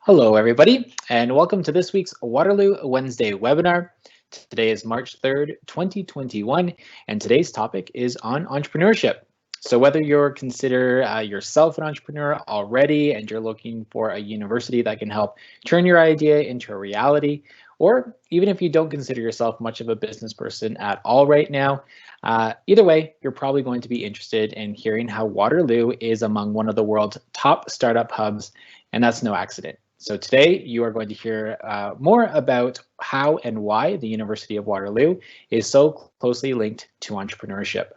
Hello, everybody, and welcome to this week's Waterloo Wednesday webinar. Today is March 3rd, 2021, and today's topic is on entrepreneurship. So whether you're consider yourself an entrepreneur already and you're looking for a university that can help turn your idea into a reality, or even if you don't consider yourself much of a business person at all right now, either way, you're probably going to be interested in hearing how Waterloo is among one of the world's top startup hubs, and that's no accident. So today you are going to hear more about how and why the University of Waterloo is so closely linked to entrepreneurship.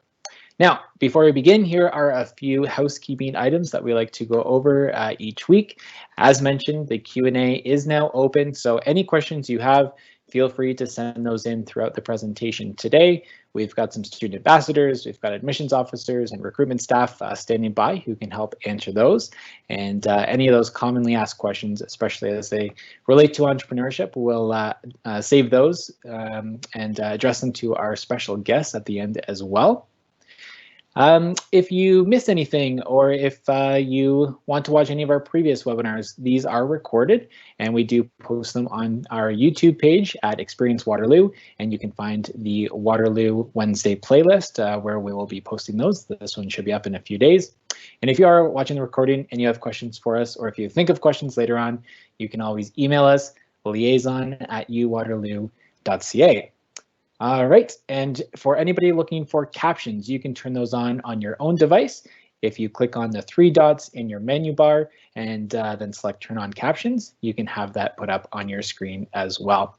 Now, before we begin, here are a few housekeeping items that we like to go over each week. As mentioned, the Q&A is now open, so any questions you have, feel free to send those in throughout the presentation today. We've got some student ambassadors, we've got admissions officers and recruitment staff standing by who can help answer those. And any of those commonly asked questions, especially as they relate to entrepreneurship, we'll save those and address them to our special guests at the end as well. If you miss anything or if you want to watch any of our previous webinars, these are recorded and we do post them on our YouTube page at Experience Waterloo, and you can find the Waterloo Wednesday playlist where we will be posting those. This one should be up in a few days. And if you are watching the recording and you have questions for us, or if you think of questions later on, you can always email us liaison@uwaterloo.ca. All right, and for anybody looking for captions, you can turn those on your own device. If you click on the three dots in your menu bar and then select turn on captions, you can have that put up on your screen as well.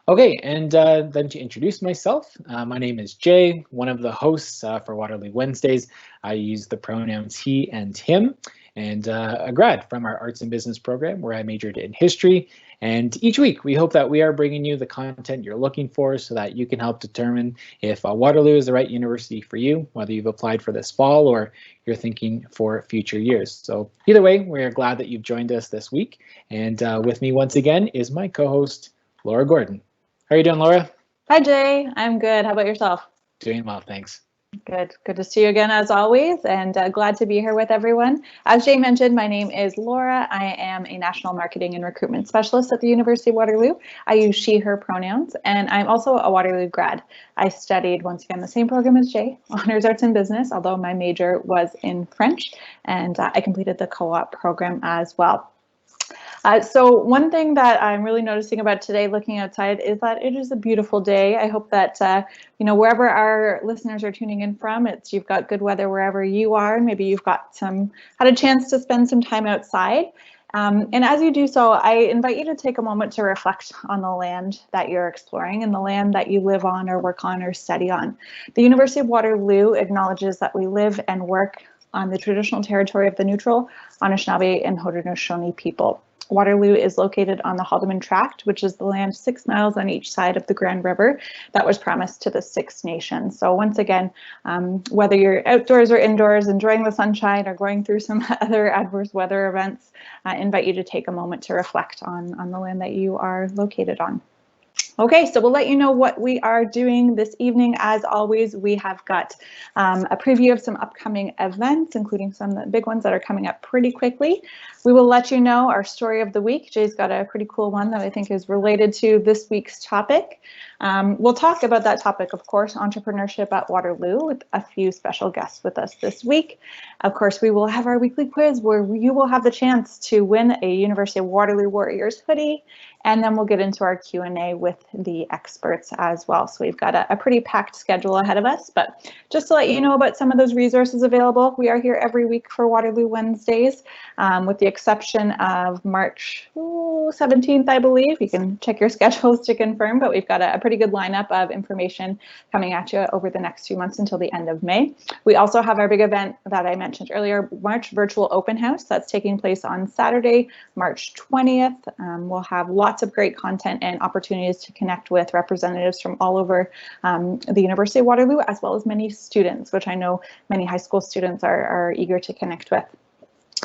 Okay, and then to introduce myself, my name is Jay, one of the hosts for Waterloo Wednesdays. I use the pronouns he and him, and a grad from our arts and business program where I majored in history. And each week we hope that we are bringing you the content you're looking for so that you can help determine if Waterloo is the right university for you, whether you've applied for this fall or you're thinking for future years. So either way, we're glad that you've joined us this week. And with me once again is my co-host, Laura Gordon. How are you doing, Laura? Hi, Jay. I'm good. How about yourself? Doing well, thanks. Good. Good to see you again, as always, and glad to be here with everyone. As Jay mentioned, my name is Laura. I am a national marketing and recruitment specialist at the University of Waterloo. I use she, her pronouns, and I'm also a Waterloo grad. I studied, once again, the same program as Jay, Honors Arts and Business, although my major was in French, and I completed the co-op program as well. So one thing that I'm really noticing about today looking outside is that it is a beautiful day. I hope that, wherever our listeners are tuning in from, you've got good weather wherever you are, and maybe you've got had a chance to spend some time outside. And as you do so, I invite you to take a moment to reflect on the land that you're exploring and the land that you live on or work on or study on. The University of Waterloo acknowledges that we live and work on the traditional territory of the Neutral, Anishinaabe, and Haudenosaunee people. Waterloo is located on the Haldimand Tract, which is the land 6 miles on each side of the Grand River that was promised to the Six Nations. So once again, whether you're outdoors or indoors, enjoying the sunshine or going through some other adverse weather events, I invite you to take a moment to reflect on the land that you are located on. Okay, so we'll let you know what we are doing this evening. As always, we have got a preview of some upcoming events, including some of the big ones that are coming up pretty quickly. We will let you know our story of the week. Jay's got a pretty cool one that I think is related to this week's topic. We'll talk about that topic, of course, entrepreneurship at Waterloo, with a few special guests with us this week. Of course, we will have our weekly quiz where you will have the chance to win a University of Waterloo Warriors hoodie. And then we'll get into our Q&A with the experts as well. So we've got a pretty packed schedule ahead of us, but just to let you know about some of those resources available, we are here every week for Waterloo Wednesdays, with the exception of March 17th, I believe. You can check your schedules to confirm, but we've got a pretty good lineup of information coming at you over the next 2 months until the end of May. We also have our big event that I mentioned earlier, March Virtual Open House. That's taking place on Saturday, March 20th. We'll have lots of great content and opportunities to connect with representatives from all over the University of Waterloo, as well as many students, which I know many high school students are eager to connect with.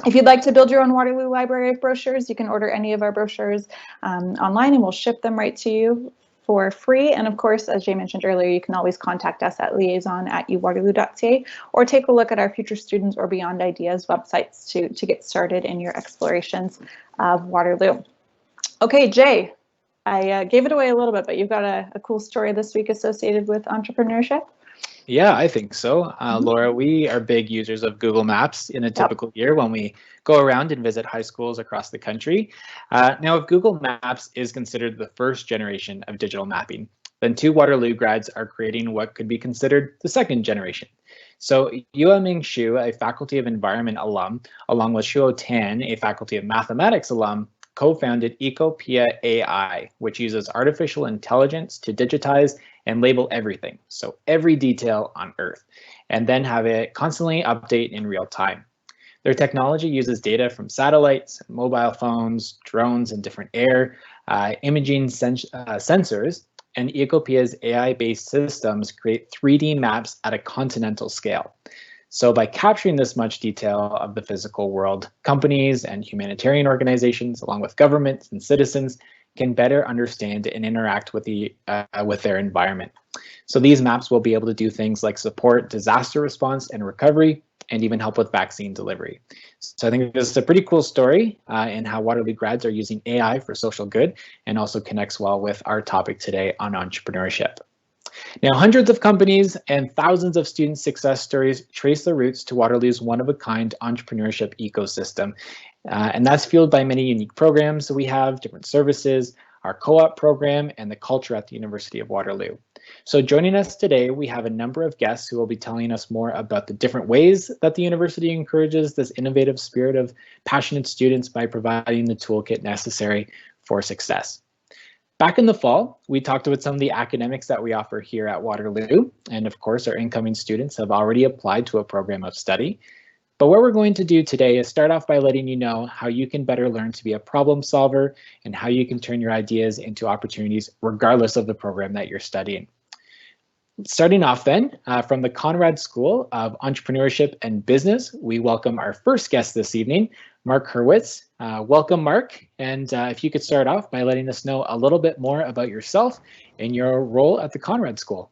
If you'd like to build your own Waterloo library of brochures, you can order any of our brochures online and we'll ship them right to you for free. And of course, as Jay mentioned earlier, you can always contact us at liaison@uwaterloo.ca or take a look at our Future Students or Beyond Ideas websites to get started in your explorations of Waterloo. Okay, Jay, I gave it away a little bit, but you've got a cool story this week associated with entrepreneurship. Yeah, I think so. Laura, we are big users of Google Maps in a typical year when we go around and visit high schools across the country. Now, if Google Maps is considered the first generation of digital mapping, then 2 Waterloo grads are creating what could be considered the second generation. So Yueming Xu, a Faculty of Environment alum, along with Shuo Tan, a Faculty of Mathematics alum, co-founded Ecopia AI, which uses artificial intelligence to digitize and label everything, so every detail on Earth, and then have it constantly update in real time. Their technology uses data from satellites, mobile phones, drones, and different air imaging sensors, and Ecopia's AI-based systems create 3D maps at a continental scale. So by capturing this much detail of the physical world, companies and humanitarian organizations, along with governments and citizens, can better understand and interact with their environment. So these maps will be able to do things like support disaster response and recovery, and even help with vaccine delivery. So I think this is a pretty cool story in how Waterloo grads are using AI for social good, and also connects well with our topic today on entrepreneurship. Now, hundreds of companies and thousands of student success stories trace their roots to Waterloo's one-of-a-kind entrepreneurship ecosystem. And that's fueled by many unique programs that we have, different services, our co-op program, and the culture at the University of Waterloo. So joining us today, we have a number of guests who will be telling us more about the different ways that the university encourages this innovative spirit of passionate students by providing the toolkit necessary for success. Back in the fall, we talked about some of the academics that we offer here at Waterloo, and of course our incoming students have already applied to a program of study. But what we're going to do today is start off by letting you know how you can better learn to be a problem solver and how you can turn your ideas into opportunities regardless of the program that you're studying. Starting off then, from the Conrad School of Entrepreneurship and Business, we welcome our first guest this evening, Marc Hurwitz. Welcome, Marc. And if you could start off by letting us know a little bit more about yourself and your role at the Conrad School.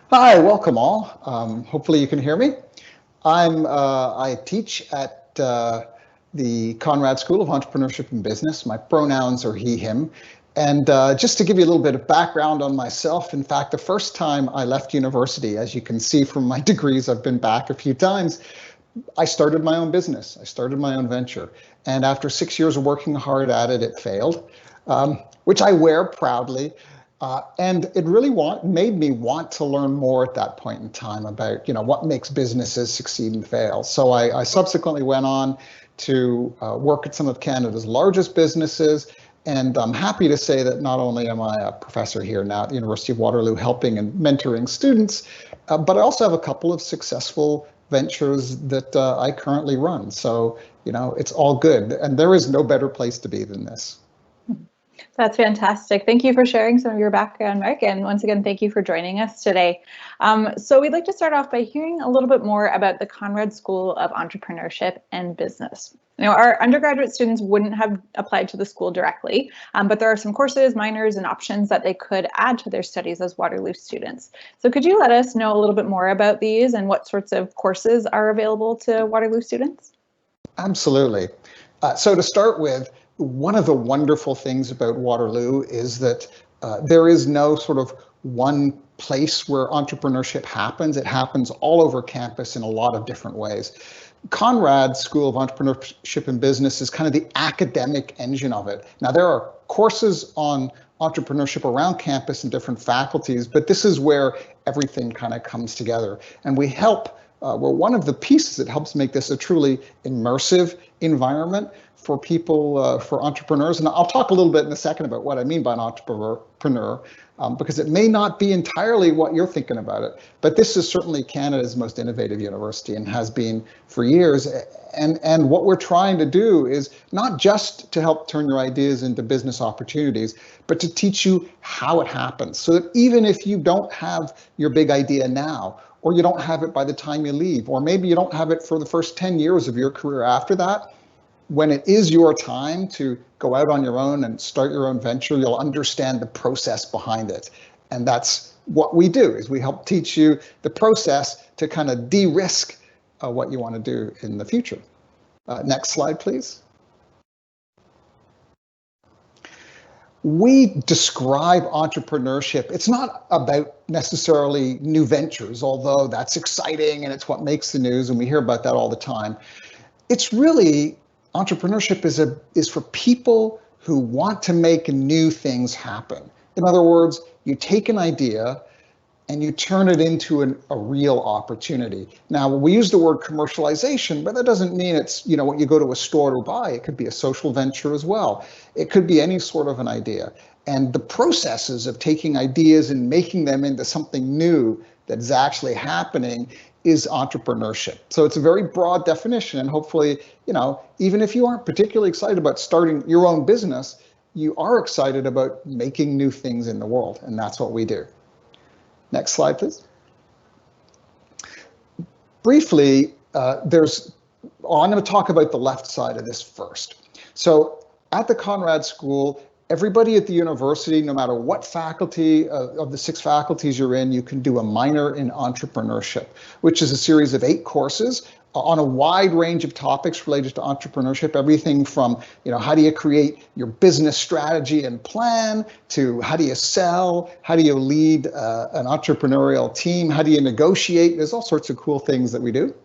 Hi, welcome all. Hopefully you can hear me. I teach at the Conrad School of Entrepreneurship and Business. My pronouns are he, him. And just to give you a little bit of background on myself, in fact, the first time I left university, as you can see from my degrees, I've been back a few times, I started my own business. I started my own venture. And after 6 years of working hard at it, it failed, which I wear proudly. And it really made me want to learn more at that point in time about, what makes businesses succeed and fail. So I subsequently went on to work at some of Canada's largest businesses. And I'm happy to say that not only am I a professor here now at the University of Waterloo helping and mentoring students, but I also have a couple of successful ventures that I currently run. So, it's all good. And there is no better place to be than this. That's fantastic. Thank you for sharing some of your background, Marc. And once again, thank you for joining us today. So we'd like to start off by hearing a little bit more about the Conrad School of Entrepreneurship and Business. Our undergraduate students wouldn't have applied to the school directly, but there are some courses, minors, and options that they could add to their studies as Waterloo students. So could you let us know a little bit more about these and what sorts of courses are available to Waterloo students? Absolutely. So to start with, one of the wonderful things about Waterloo is that there is no sort of one place where entrepreneurship happens. It happens all over campus in a lot of different ways. Conrad School of Entrepreneurship and Business is kind of the academic engine of it. Now, there are courses on entrepreneurship around campus and different faculties, but this is where everything kind of comes together. And we help, we're one of the pieces that helps make this a truly immersive environment for people, for entrepreneurs. And I'll talk a little bit in a second about what I mean by an entrepreneur, because it may not be entirely what you're thinking about it. But this is certainly Canada's most innovative university and has been for years. And what we're trying to do is not just to help turn your ideas into business opportunities, but to teach you how it happens. So that even if you don't have your big idea now, or you don't have it by the time you leave, or maybe you don't have it for the first 10 years of your career after that, when it is your time to go out on your own and start your own venture, you'll understand the process behind it. And that's what we do, is we help teach you the process to kind of de-risk what you want to do in the future. Next slide, please. We describe entrepreneurship. It's not about necessarily new ventures, although that's exciting and it's what makes the news and we hear about that all the time. It's really, entrepreneurship is for people who want to make new things happen. In other words, you take an idea and you turn it into a real opportunity. Now, we use the word commercialization, but that doesn't mean it's, you know, what you go to a store to buy. It could be a social venture as well. It could be any sort of an idea. And the processes of taking ideas and making them into something new that's actually happening is entrepreneurship. So it's a very broad definition, and hopefully, you know, even if you aren't particularly excited about starting your own business, you are excited about making new things in the world, and that's what we do. Next slide, please. Briefly, I'm going to talk about the left side of this first. So at the Conrad School, everybody at the university, no matter what faculty of the 6 faculties you're in, you can do a minor in entrepreneurship, which is a series of 8 courses on a wide range of topics related to entrepreneurship, everything from, you know, how do you create your business strategy and plan, to how do you sell, how do you lead an entrepreneurial team, how do you negotiate. There's all sorts of cool things that we do.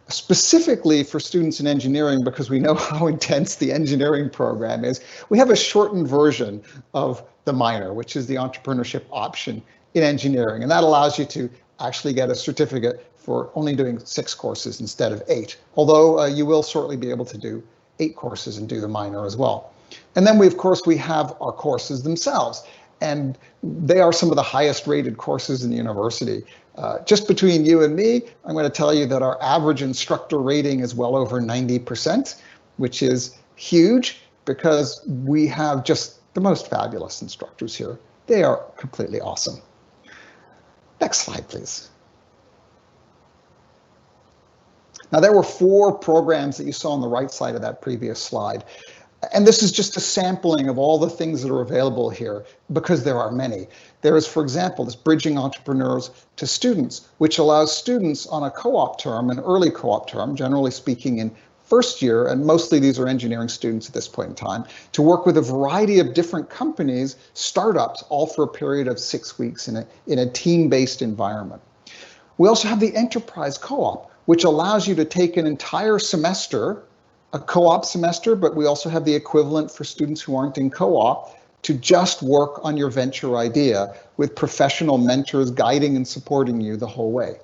Specifically for students in engineering, because we know how intense the engineering program is, we have a shortened version of the minor, which is the entrepreneurship option in engineering, and that allows you to actually get a certificate for only doing 6 courses instead of 8, although you will shortly be able to do 8 courses and do the minor as well. And then of course we have our courses themselves, and they are some of the highest rated courses in the university. Just between you and me, I'm going to tell you that our average instructor rating is well over 90%, which is huge because we have just the most fabulous instructors here. They are completely awesome. Next slide, please. Now, there were 4 programs that you saw on the right side of that previous slide. And this is just a sampling of all the things that are available here, because there are many. There is, for example, this Bridging Entrepreneurs to Students, which allows students on a co-op term, an early co-op term, generally speaking in first year, and mostly these are engineering students at this point in time, to work with a variety of different companies, startups, all for a period of 6 weeks in a team-based environment. We also have the Enterprise Co-op, which allows you to take an entire semester, a co-op semester, but we also have the equivalent for students who aren't in co-op, to just work on your venture idea with professional mentors guiding and supporting you the whole way.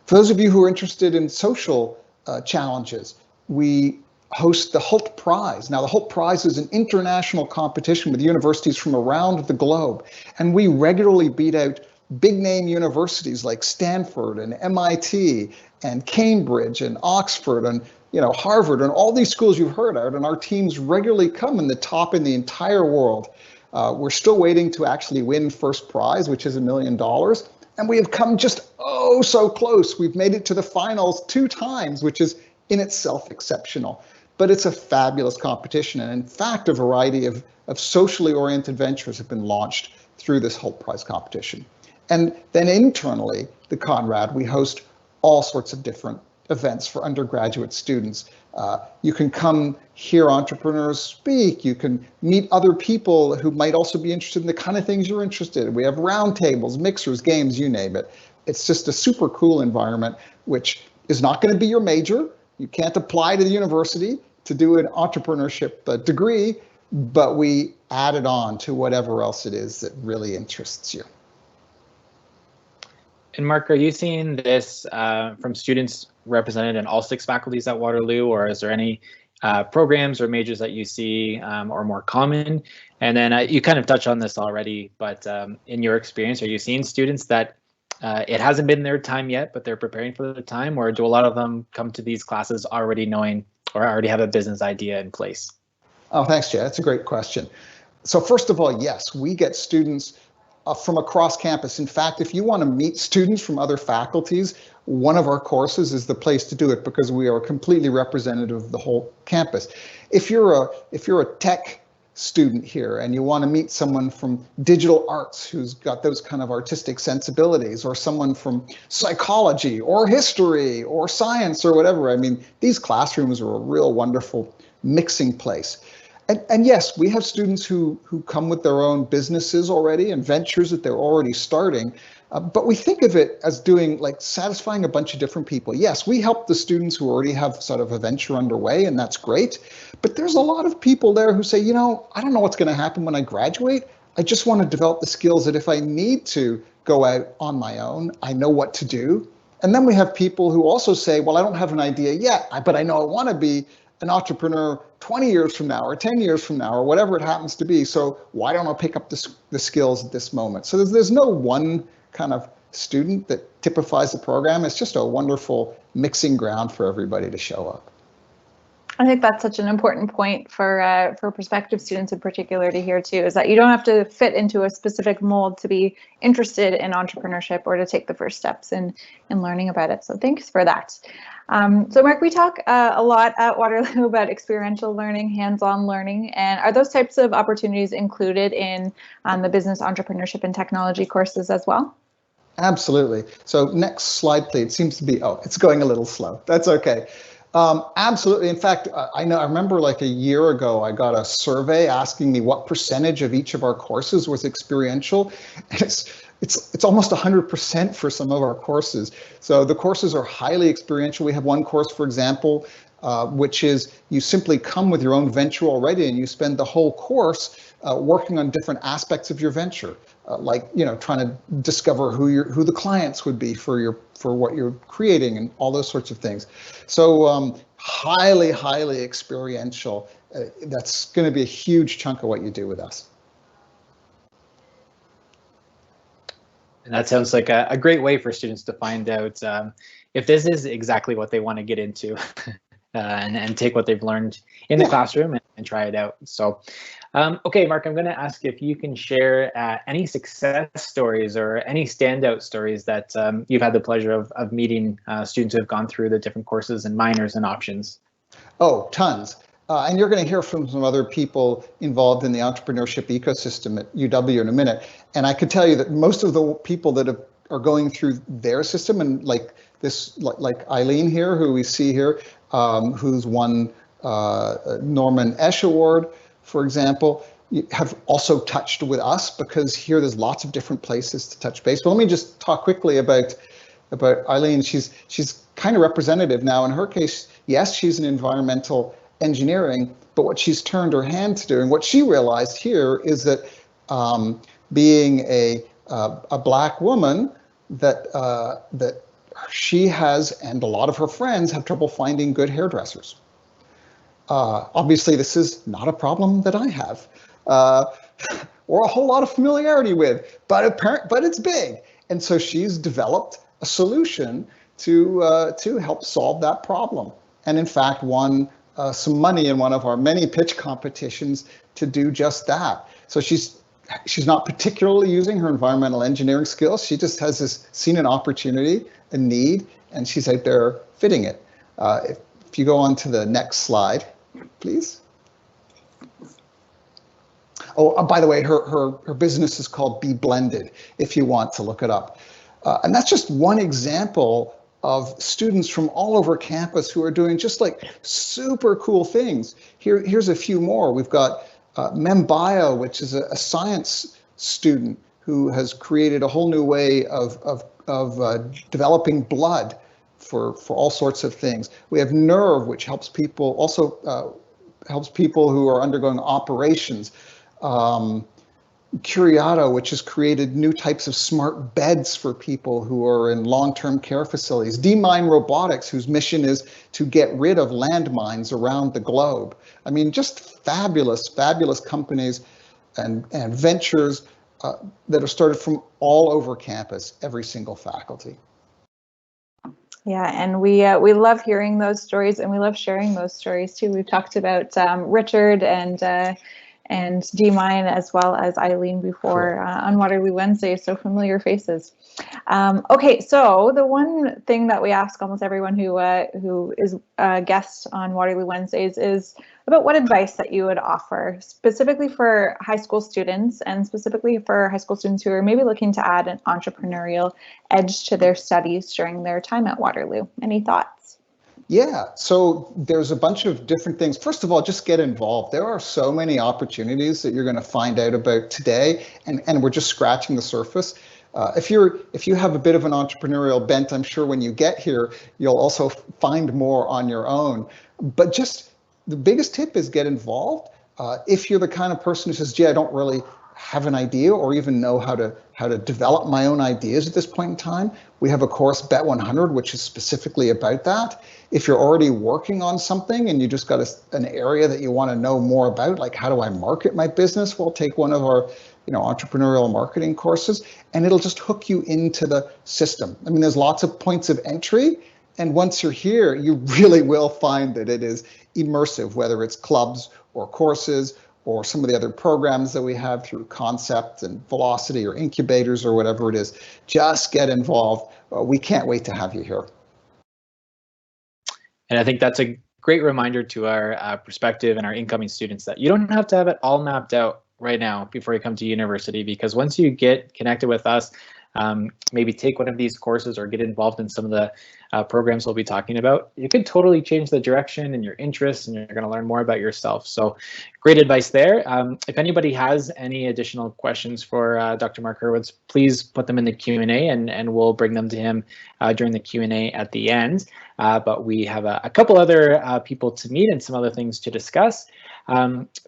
For those of you who are interested in social challenges, we host the Hult Prize. Now, the Hult Prize is an international competition with universities from around the globe, and we regularly beat out big name universities like Stanford and MIT and Cambridge and Oxford and, you know, Harvard and all these schools you've heard of, and our teams regularly come in the top in the entire world. We're still waiting to actually win first prize, which is $1 million. And we have come just so close. We've made it to the finals 2 times, which is in itself exceptional. But it's a fabulous competition. And in fact, a variety of socially oriented ventures have been launched through this Hult Prize competition. And then internally, the Conrad, we host all sorts of different events for undergraduate students. You can come hear entrepreneurs speak. You can meet other people who might also be interested in the kind of things you're interested in. We have roundtables, mixers, games, you name it. It's just a super cool environment, which is not going to be your major. You can't apply to the university to do an entrepreneurship degree, but we add it on to whatever else it is that really interests you. And Marc, are you seeing this from students represented in all 6 faculties at Waterloo, or is there any programs or majors that you see are more common? And then you kind of touched on this already, but in your experience, are you seeing students that it hasn't been their time yet, but they're preparing for the time, or do a lot of them come to these classes already knowing or already have a business idea in place? Oh, thanks, Jay. That's a great question. So first of all, yes, we get students from across campus. In fact, if you want to meet students from other faculties, one of our courses is the place to do it because we are completely representative of the whole campus. If you're a tech student here and you want to meet someone from digital arts who's got those kind of artistic sensibilities, or someone from psychology or history or science or whatever, I mean, these classrooms are a real wonderful mixing place. And yes, we have students who come with their own businesses already and ventures that they're already starting, but we think of it as doing like satisfying a bunch of different people. Yes, we help the students who already have sort of a venture underway, and that's great. But there's a lot of people there who say, you know, I don't know what's going to happen when I graduate. I just want to develop the skills that if I need to go out on my own, I know what to do. And then we have people who also say, well, I don't have an idea yet, but I know I want to be an entrepreneur 20 years from now or 10 years from now or whatever it happens to be. So why don't I pick up the skills at this moment? So there's no one kind of student that typifies the program. It's just a wonderful mixing ground for everybody to show up. I think that's such an important point for prospective students in particular to hear too, is that you don't have to fit into a specific mold to be interested in entrepreneurship or to take the first steps in learning about it. So thanks for that. So Marc, we talk a lot at Waterloo about experiential learning, hands-on learning, and are those types of opportunities included in the business, entrepreneurship, and technology courses as well? Absolutely. So next slide, please. It seems to be, oh, it's going a little slow. That's okay. Absolutely. In fact, I remember like a year ago, I got a survey asking me what percentage of each of our courses was experiential. And it's almost 100% for some of our courses. So the courses are highly experiential. We have one course, for example, which is you simply come with your own venture already and you spend the whole course working on different aspects of your venture. Like, you know, trying to discover who the clients would be for what you're creating and all those sorts of things. So highly experiential. That's going to be a huge chunk of what you do with us. And that sounds like a great way for students to find out if this is exactly what they want to get into and take what they've learned in the classroom and try it out. So, okay, Marc, I'm going to ask if you can share any success stories or any standout stories that you've had the pleasure of meeting students who have gone through the different courses and minors and options. Oh, tons. And you're going to hear from some other people involved in the entrepreneurship ecosystem at UW in a minute. And I could tell you that most of the people that are going through their system, and like Eileen here, who we see here, who's won Norman Esch Award, for example, have also touched with us, because here there's lots of different places to touch base. But let me just talk quickly about Eileen. She's kind of representative now. In her case, yes, she's in environmental engineering, but what she's turned her hand to do, and what she realized here, is that being a Black woman, that she has, and a lot of her friends have trouble finding good hairdressers. Obviously, this is not a problem that I have, or a whole lot of familiarity with, but it's big. And so she's developed a solution to help solve that problem. And in fact, won some money in one of our many pitch competitions to do just that. So she's not particularly using her environmental engineering skills. She just has seen an opportunity, a need, and she's out there fitting it. If you go on to the next slide, please. Oh, by the way, her business is called Be Blended, if you want to look it up. And that's just one example of students from all over campus who are doing just like super cool things. Here's a few more. We've got MemBio, which is a science student who has created a whole new way of developing blood for all sorts of things. We have Nerve, which helps people who are undergoing operations. Curiato, which has created new types of smart beds for people who are in long-term care facilities. D-Mine Robotics, whose mission is to get rid of landmines around the globe. I mean, just fabulous companies and ventures that are started from all over campus, every single faculty. Yeah, and we love hearing those stories, and we love sharing those stories too. We've talked about Richard and and D-Mine as well as Eileen before on Waterloo Wednesday, so familiar faces. Okay, so the one thing that we ask almost everyone who is a guest on Waterloo Wednesdays is about what advice that you would offer specifically for high school students, and specifically for high school students who are maybe looking to add an entrepreneurial edge to their studies during their time at Waterloo. Any thoughts? Yeah, so there's a bunch of different things. First of all, just get involved. There are so many opportunities that you're going to find out about today, and we're just scratching the surface. If you have a bit of an entrepreneurial bent, I'm sure when you get here, you'll also find more on your own. But just the biggest tip is get involved. If you're the kind of person who says, gee, I don't really have an idea or even know how to develop my own ideas at this point in time, we have a course, Bet 100, which is specifically about that. If you're already working on something and you just got an area that you want to know more about, like how do I market my business, we'll take one of our entrepreneurial marketing courses, and it'll just hook you into the system. I mean, there's lots of points of entry, and once you're here, you really will find that it is immersive, whether it's clubs or courses or some of the other programs that we have through Concept and Velocity or incubators or whatever it is. Just get involved. We can't wait to have you here. And I think that's a great reminder to our prospective and our incoming students that you don't have to have it all mapped out right now before you come to university, because once you get connected with us, maybe take one of these courses or get involved in some of the programs we'll be talking about, you could totally change the direction and your interests, and you're going to learn more about yourself. So great advice there. If anybody has any additional questions for Dr. Marc Hurwitz, please put them in the Q&A, and we'll bring them to him during the Q&A at the end. But we have a couple other people to meet and some other things to discuss.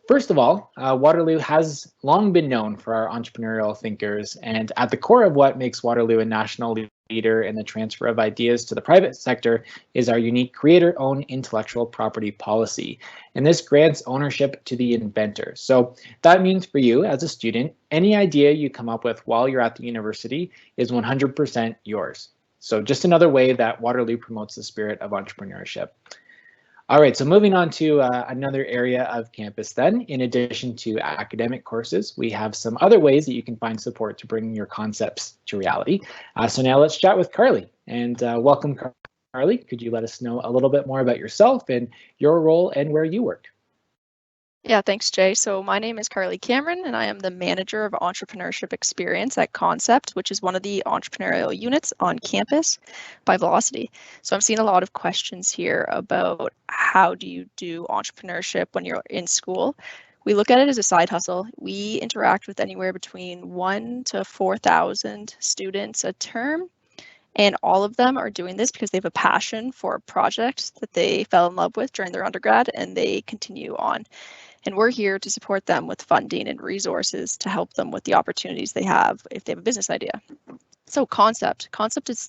First of all, Waterloo has long been known for our entrepreneurial thinkers, and at the core of what makes Waterloo a national leader in the transfer of ideas to the private sector is our unique creator-owned intellectual property policy. And this grants ownership to the inventor. So that means for you as a student, any idea you come up with while you're at the university is 100% yours. So just another way that Waterloo promotes the spirit of entrepreneurship. All right, so moving on to another area of campus then. In addition to academic courses, we have some other ways that you can find support to bring your concepts to reality. So now let's chat with Carly. And welcome, Carly. Could you let us know a little bit more about yourself and your role and where you work? Yeah, thanks, Jay. So my name is Carly Cameron, and I am the manager of entrepreneurship experience at Concept, which is one of the entrepreneurial units on campus by Velocity. So I'm seeing a lot of questions here about how do you do entrepreneurship when you're in school. We look at it as a side hustle. We interact with anywhere between 1,000 to 4,000 students a term. And all of them are doing this because they have a passion for a project that they fell in love with during their undergrad, and they continue on. And we're here to support them with funding and resources to help them with the opportunities they have if they have a business idea. So Concept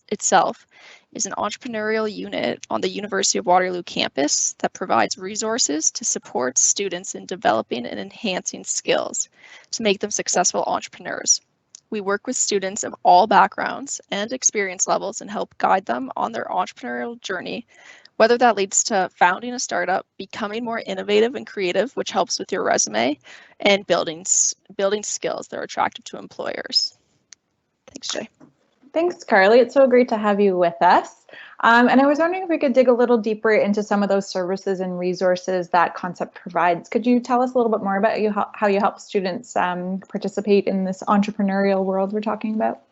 itself is an entrepreneurial unit on the University of Waterloo campus that provides resources to support students in developing and enhancing skills to make them successful entrepreneurs. We work with students of all backgrounds and experience levels and help guide them on their entrepreneurial journey, whether that leads to founding a startup, becoming more innovative and creative, which helps with your resume, and building skills that are attractive to employers. Thanks, Jay. Thanks, Carly. It's so great to have you with us. And I was wondering if we could dig a little deeper into some of those services and resources that Concept provides. Could you tell us a little bit more about how you help students participate in this entrepreneurial world we're talking about?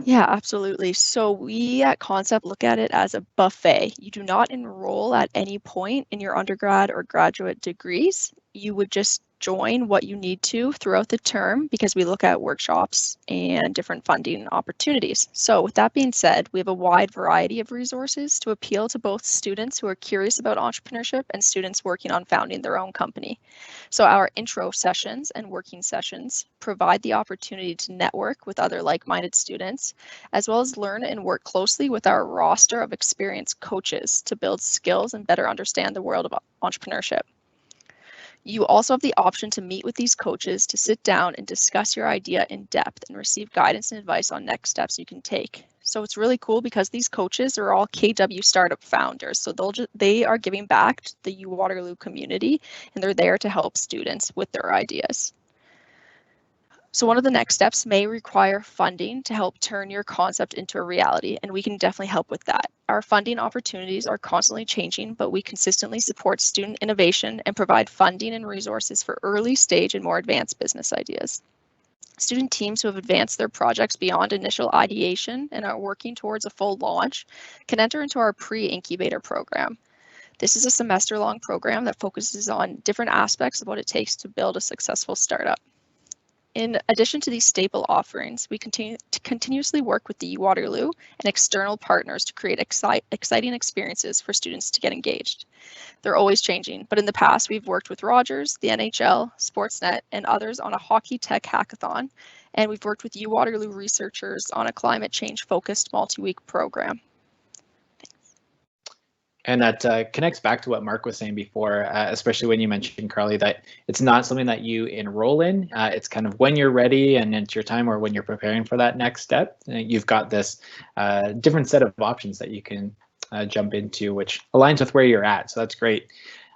Yeah, absolutely. So we at Concept look at it as a buffet. You do not enroll at any point in your undergrad or graduate degrees. You would just join what you need to throughout the term because we look at workshops and different funding opportunities. So with that being said, we have a wide variety of resources to appeal to both students who are curious about entrepreneurship and students working on founding their own company. So our intro sessions and working sessions provide the opportunity to network with other like-minded students, as well as learn and work closely with our roster of experienced coaches to build skills and better understand the world of entrepreneurship. You also have the option to meet with these coaches to sit down and discuss your idea in depth and receive guidance and advice on next steps you can take. So it's really cool because these coaches are all KW startup founders. So they are giving back to the U Waterloo community, and they're there to help students with their ideas. So one of the next steps may require funding to help turn your concept into a reality, and we can definitely help with that. Our funding opportunities are constantly changing, but we consistently support student innovation and provide funding and resources for early stage and more advanced business ideas. Student teams who have advanced their projects beyond initial ideation and are working towards a full launch can enter into our pre-incubator program. This is a semester-long program that focuses on different aspects of what it takes to build a successful startup. In addition to these staple offerings, we continue to continuously work with the U Waterloo and external partners to create exciting experiences for students to get engaged. They're always changing, but in the past, we've worked with Rogers, the NHL, Sportsnet, and others on a hockey tech hackathon, and we've worked with U Waterloo researchers on a climate change-focused multi-week program. And that connects back to what Marc was saying before, especially when you mentioned, Carly, that it's not something that you enroll in. It's kind of when you're ready and it's your time, or when you're preparing for that next step. You've got this different set of options that you can jump into, which aligns with where you're at. So that's great.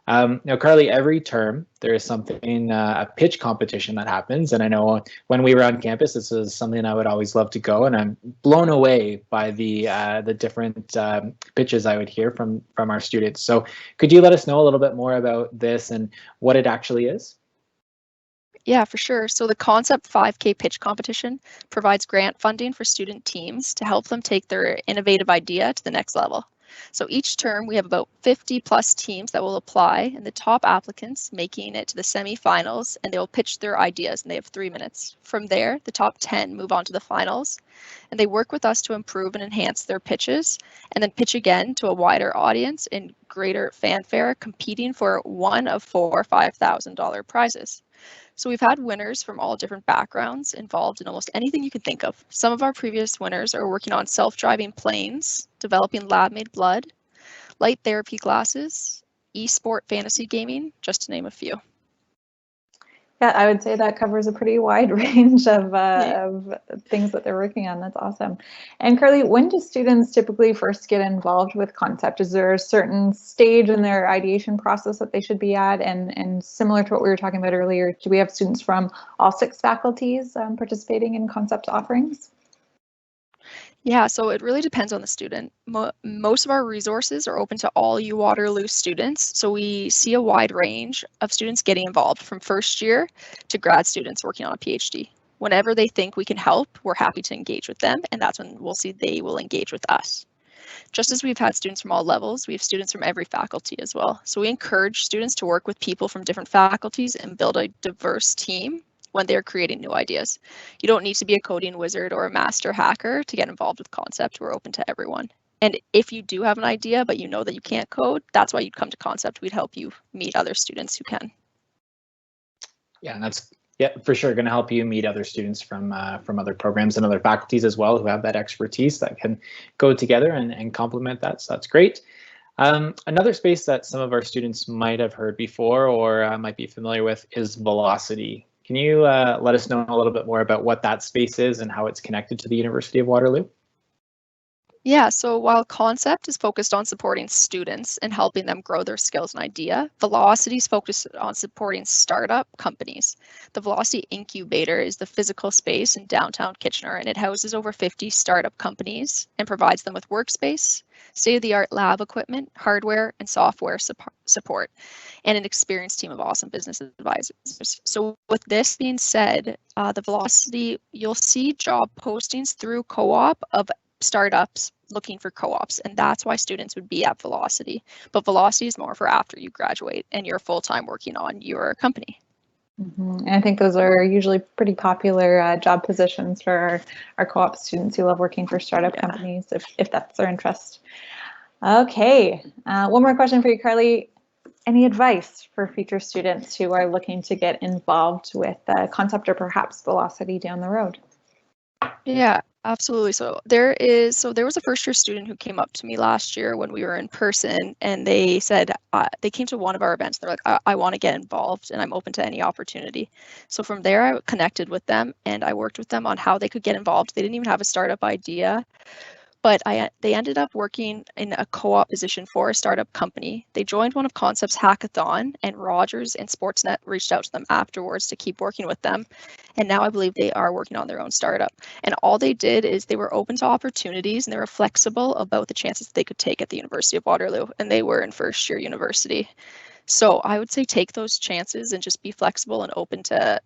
Now, Carly, every term there is something, a pitch competition that happens. And I know when we were on campus, this is something I would always love to go. And I'm blown away by the different pitches I would hear from our students. So could you let us know a little bit more about this and what it actually is? Yeah, for sure. So the Concept 5K pitch competition provides grant funding for student teams to help them take their innovative idea to the next level. So each term we have about 50 plus teams that will apply, and the top applicants making it to the semifinals, and they'll pitch their ideas, and they have 3 minutes. From there, the top 10 move on to the finals, and they work with us to improve and enhance their pitches, and then pitch again to a wider audience in greater fanfare, competing for one of 4 $5,000 prizes. So we've had winners from all different backgrounds involved in almost anything you can think of. Some of our previous winners are working on self-driving planes, developing lab-made blood, light therapy glasses, e-sport fantasy gaming, just to name a few. Yeah, I would say that covers a pretty wide range of things that they're working on. That's awesome. And Carly, when do students typically first get involved with Concept? Is there a certain stage in their ideation process that they should be at? And similar to what we were talking about earlier, do we have students from all 6 faculties participating in Concept offerings? Yeah, so it really depends on the student. Most of our resources are open to all U Waterloo students, so we see a wide range of students getting involved, from first year to grad students working on a PhD. Whenever they think we can help, we're happy to engage with them, and that's when we'll see they will engage with us. Just as we've had students from all levels, we have students from every faculty as well. So we encourage students to work with people from different faculties and build a diverse team when they're creating new ideas. You don't need to be a coding wizard or a master hacker to get involved with Concept. We're open to everyone. And if you do have an idea, but you know that you can't code, that's why you'd come to Concept. We'd help you meet other students who can. Yeah, and that's for sure going to help you meet other students from other programs and other faculties as well, who have that expertise that can go together and complement that. So that's great. Another space that some of our students might have heard before or might be familiar with is Velocity. Can you let us know a little bit more about what that space is and how it's connected to the University of Waterloo? Yeah, so while Concept is focused on supporting students and helping them grow their skills and idea, Velocity is focused on supporting startup companies. The Velocity incubator is the physical space in downtown Kitchener, and it houses over 50 startup companies and provides them with workspace, state-of-the-art lab equipment, hardware, and software support, and an experienced team of awesome business advisors. So with this being said, the Velocity, you'll see job postings through co-op of startups looking for co-ops, and that's why students would be at Velocity. But Velocity is more for after you graduate and you're full-time working on your company. And I think those are usually pretty popular job positions for our co-op students who love working for startup companies, if that's their interest. Okay, one more question for you, Carly. Any advice for future students who are looking to get involved with Concept or perhaps Velocity down the road? Yeah, Absolutely. So there was a first year student who came up to me last year when we were in person, and they said they came to one of our events. They're like, I want to get involved and I'm open to any opportunity. So from there, I connected with them and I worked with them on how they could get involved. They didn't even have a startup idea, but they ended up working in a co-op position for a startup company. They joined one of Concept's hackathon, and Rogers and Sportsnet reached out to them afterwards to keep working with them. And now I believe they are working on their own startup. And all they did is they were open to opportunities and they were flexible about the chances they could take at the University of Waterloo. And they were in first year university. So I would say take those chances and just be flexible and open to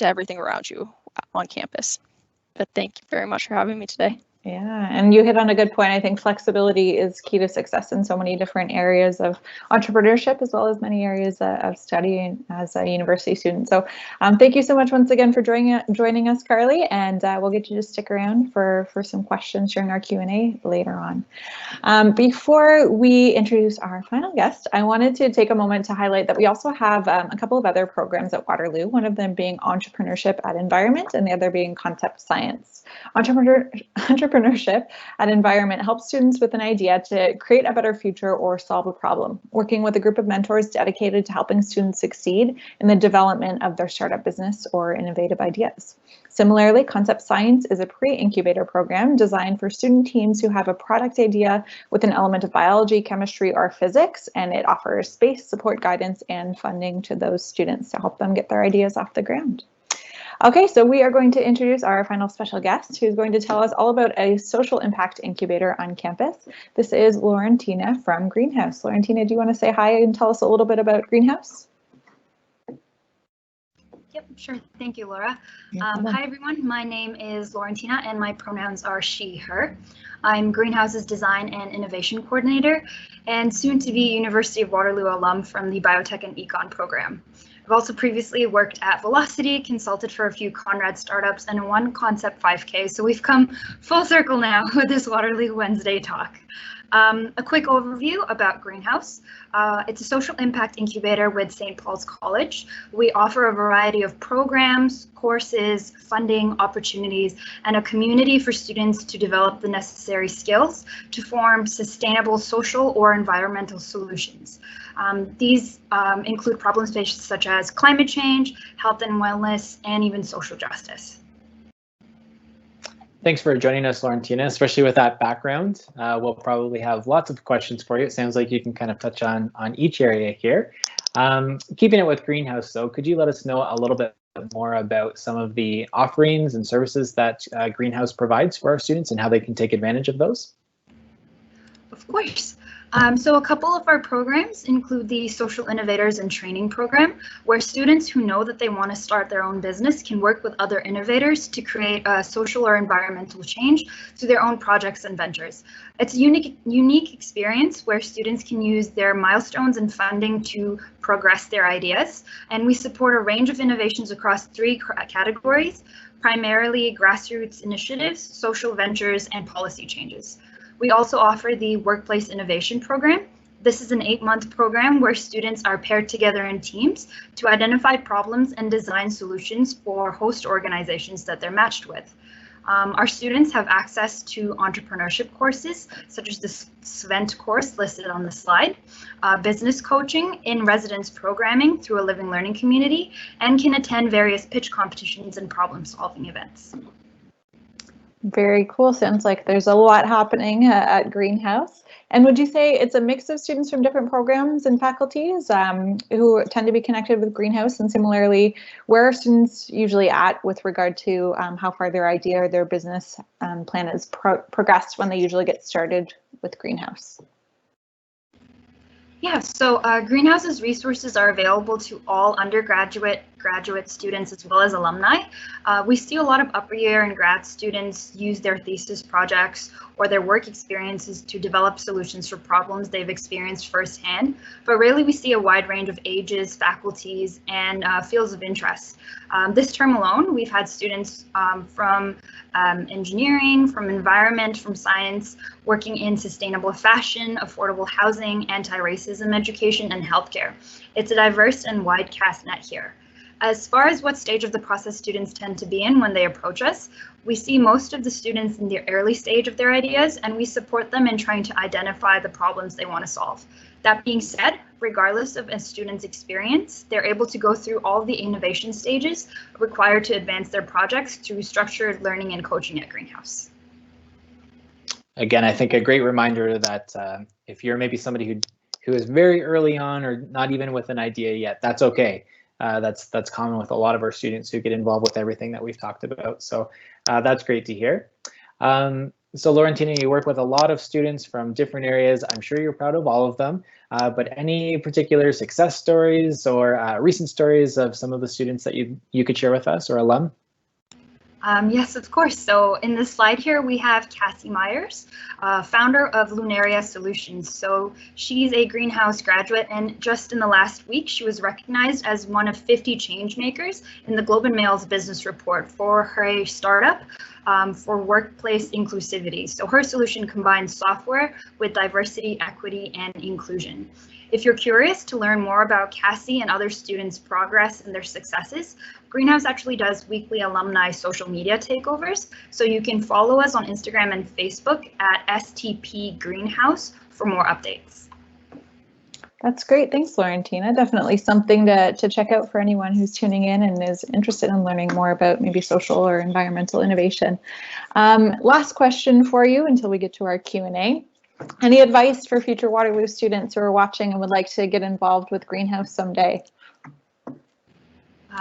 everything around you on campus. But thank you very much for having me today. Yeah, and you hit on a good point. I think flexibility is key to success in so many different areas of entrepreneurship, as well as many areas of studying as a university student. So thank you so much once again for joining us, Carly, and we'll get you to stick around for some questions during our Q&A later on. Before we introduce our final guest, I wanted to take a moment to highlight that we also have a couple of other programs at Waterloo, one of them being Entrepreneurship at Environment and the other being Concept Science. Entrepreneurship at Environment helps students with an idea to create a better future or solve a problem, working with a group of mentors dedicated to helping students succeed in the development of their startup business or innovative ideas. Similarly, Concept Science is a pre-incubator program designed for student teams who have a product idea with an element of biology, chemistry, or physics, and it offers space, support, guidance, and funding to those students to help them get their ideas off the ground. Okay, so we are going to introduce our final special guest, who's going to tell us all about a social impact incubator on campus. This is Lawrentina from Greenhouse. Lawrentina, do you want to say hi and tell us a little bit about Greenhouse? Yep, sure. Thank you, Laura. Hi, everyone. My name is Lawrentina, and my pronouns are she, her. I'm Greenhouse's Design and Innovation Coordinator, and soon to be University of Waterloo alum from the Biotech and Econ program. I've also previously worked at Velocity, consulted for a few Conrad startups, and one Concept 5K, so we've come full circle now with this Waterloo Wednesday talk. A quick overview about Greenhouse. It's a social impact incubator with St. Paul's College. We offer a variety of programs, courses, funding, opportunities, and a community for students to develop the necessary skills to form sustainable social or environmental solutions. These include problems faced such as climate change, health and wellness, and even social justice. Thanks for joining us, Lawrentina, especially with that background. We'll probably have lots of questions for you. It sounds like you can kind of touch on each area here. Keeping it with Greenhouse, though, could you let us know a little bit more about some of the offerings and services that Greenhouse provides for our students and how they can take advantage of those? Of course. So a couple of our programs include the Social Innovators and Training Program, where students who know that they want to start their own business can work with other innovators to create a social or environmental change through their own projects and ventures. It's a unique experience where students can use their milestones and funding to progress their ideas, and we support a range of innovations across 3 categories, primarily grassroots initiatives, social ventures, and policy changes. We also offer the Workplace Innovation Program. This is an 8-month program where students are paired together in teams to identify problems and design solutions for host organizations that they're matched with. Our students have access to entrepreneurship courses, such as the SVENT course listed on the slide, business coaching, in-residence programming through a living learning community, and can attend various pitch competitions and problem-solving events. Very cool. Sounds like there's a lot happening at Greenhouse. And would you say it's a mix of students from different programs and faculties who tend to be connected with Greenhouse? And similarly, where are students usually at with regard to how far their idea or their business plan has progressed when they usually get started with Greenhouse? Yeah, so Greenhouse's resources are available to all undergraduate, graduate students, as well as alumni. We see a lot of upper year and grad students use their thesis projects or their work experiences to develop solutions for problems they've experienced firsthand. But really, we see a wide range of ages, faculties, and fields of interest. This term alone, we've had students from engineering, from environment, from science, working in sustainable fashion, affordable housing, anti-racism education, and healthcare. It's a diverse and wide cast net here. As far as what stage of the process students tend to be in when they approach us, we see most of the students in the early stage of their ideas, and we support them in trying to identify the problems they want to solve. That being said, regardless of a student's experience, they're able to go through all the innovation stages required to advance their projects through structured learning and coaching at Greenhouse. Again, I think a great reminder that if you're maybe somebody who is very early on or not even with an idea yet, that's okay. That's common with a lot of our students who get involved with everything that we've talked about. So that's great to hear. So Lawrentina, you work with a lot of students from different areas. I'm sure you're proud of all of them, but any particular success stories or recent stories of some of the students that you could share with us or alum? Yes, of course. So in this slide here, we have Cassie Myers, founder of Lunaria Solutions. So she's a Greenhouse graduate, and just in the last week, she was recognized as one of 50 change makers in the Globe and Mail's business report for her startup for workplace inclusivity. So her solution combines software with diversity, equity, and inclusion. If you're curious to learn more about Cassie and other students' progress and their successes, Greenhouse actually does weekly alumni social media takeovers, so you can follow us on Instagram and Facebook at STP Greenhouse for more updates. That's great. Thanks, Lawrentina. Definitely something to check out for anyone who's tuning in and is interested in learning more about maybe social or environmental innovation. Last question for you until we get to our Q&A. Any advice for future Waterloo students who are watching and would like to get involved with Greenhouse someday?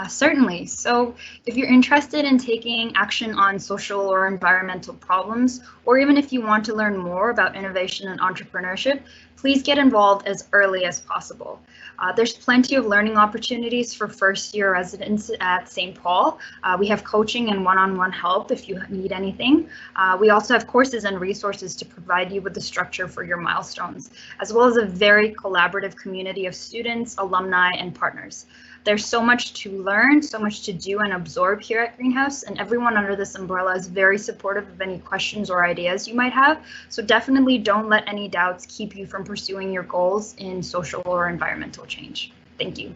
Certainly. So if you're interested in taking action on social or environmental problems, or even if you want to learn more about innovation and entrepreneurship, please get involved as early as possible. There's plenty of learning opportunities for first-year residents at St. Paul. We have coaching and one-on-one help if you need anything. We also have courses and resources to provide you with the structure for your milestones, as well as a very collaborative community of students, alumni, and partners. There's so much to learn, so much to do and absorb here at Greenhouse, and everyone under this umbrella is very supportive of any questions or ideas you might have. So definitely don't let any doubts keep you from pursuing your goals in social or environmental change. Thank you.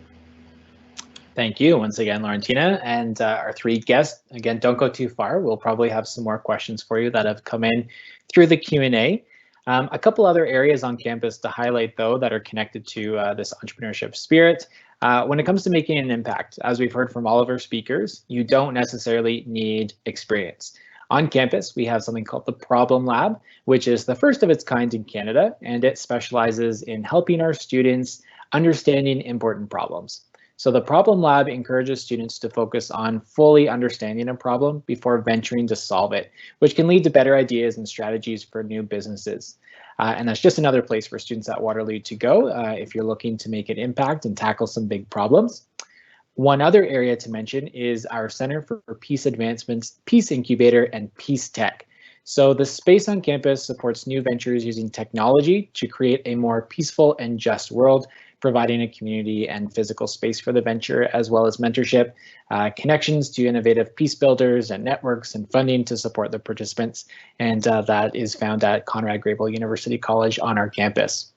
Thank you once again, Lawrentina, and our three guests. Again, don't go too far. We'll probably have some more questions for you that have come in through the Q&A. A couple other areas on campus to highlight, though, that are connected to this entrepreneurship spirit. When it comes to making an impact, as we've heard from all of our speakers, you don't necessarily need experience. On campus, we have something called the Problem Lab, which is the first of its kind in Canada, and it specializes in helping our students understanding important problems. So the Problem Lab encourages students to focus on fully understanding a problem before venturing to solve it, which can lead to better ideas and strategies for new businesses. And that's just another place for students at Waterloo to go if you're looking to make an impact and tackle some big problems. One other area to mention is our Center for Peace Advancements, Peace Incubator, and Peace Tech. So the space on campus supports new ventures using technology to create a more peaceful and just world, providing a community and physical space for the venture, as well as mentorship, connections to innovative peace builders and networks, and funding to support the participants. And that is found at Conrad University College on our campus.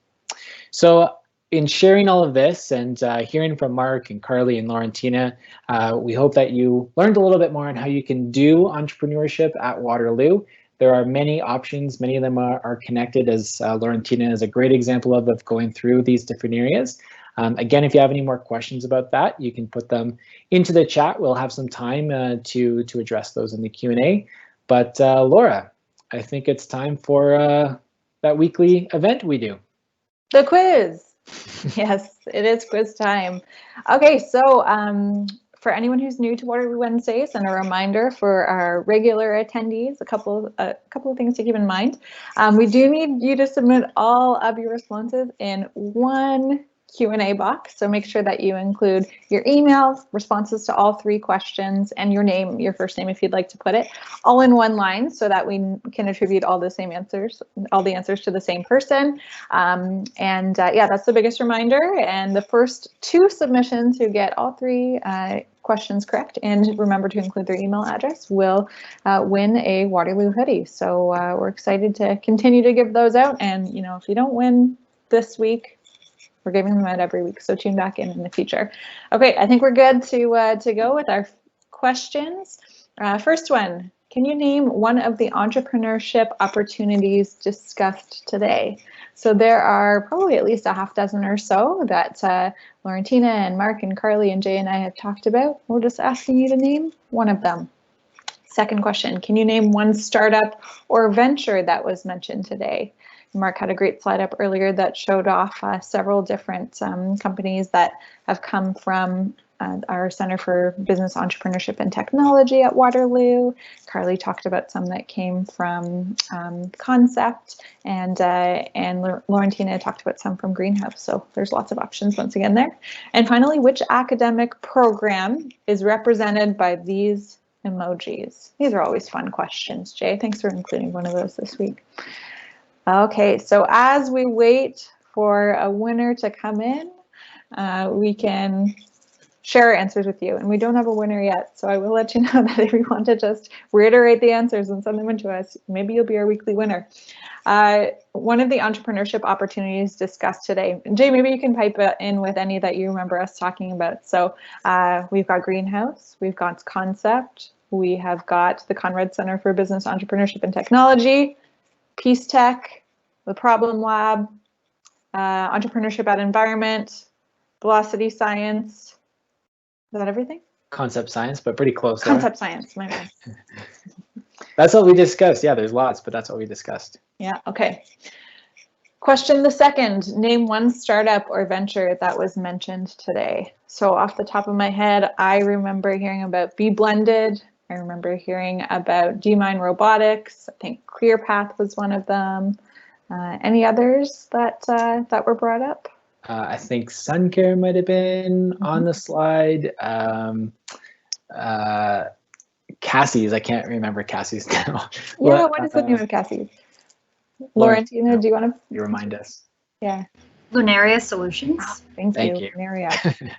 So in sharing all of this and hearing from Marc and Carly and Lawrentina, we hope that you learned a little bit more on how you can do entrepreneurship at Waterloo. There are many options. Many of them are connected, as Lawrentina is a great example of going through these different areas. Again, if you have any more questions about that, you can put them into the chat. We'll have some time to address those in the Q&A. But Laura, I think it's time for that weekly event we do. The quiz. Yes, it is quiz time. Okay, so for anyone who's new to Waterloo Wednesdays, and a reminder for our regular attendees, a couple of things to keep in mind. We do need you to submit all of your responses in one Q&A box. So make sure that you include your email, responses to all three questions, and your name, your first name if you'd like to put it, all in one line so that we can attribute all the same answers, all the answers to the same person. Yeah, that's the biggest reminder. And the first two submissions who get all three questions correct and remember to include their email address will win a Waterloo hoodie. So we're excited to continue to give those out. And, you know, if you don't win this week, We're giving them out every week, so tune back in the future. Okay, I think we're good to go with our questions. First one, can you name one of the entrepreneurship opportunities discussed today? So there are probably at least a half dozen or so that Lawrentina and Marc and Carly and Jay and I have talked about. We're just asking you to name one of them. Second question, can you name one startup or venture that was mentioned today? Marc had a great slide up earlier that showed off several different companies that have come from our Center for Business Entrepreneurship and Technology at Waterloo. Carly talked about some that came from Concept, and Lawrentina talked about some from Greenhouse. So there's lots of options once again there. And finally, which academic program is represented by these emojis? These are always fun questions. Jay, thanks for including one of those this week. Okay, so as we wait for a winner to come in, we can share our answers with you. And we don't have a winner yet, so I will let you know that if you want to just reiterate the answers and send them in to us, maybe you'll be our weekly winner. One of the entrepreneurship opportunities discussed today, Jay, maybe you can pipe in with any that you remember us talking about. So we've got Greenhouse, we've got Concept, we have got the Conrad Center for Business Entrepreneurship and Technology, Peace Tech, the Problem Lab, Entrepreneurship at Environment, Velocity Science. Is that everything? Concept Science, but pretty close. Concept Science, my bad. That's what we discussed. Yeah, there's lots, but that's what we discussed. Yeah, okay. Question the second, name one startup or venture that was mentioned today. So off the top of my head, I remember hearing about Be Blended. I remember hearing about D-Mine Robotics. I think ClearPath was one of them. Any others that were brought up? I think SunCare might have been on the slide. Cassie's, I can't remember Cassie's now. Yeah, what is the name of Cassie's? Lawrentina, do you want to? You remind us. Yeah. Lunaria Solutions. Thank you. Lunaria.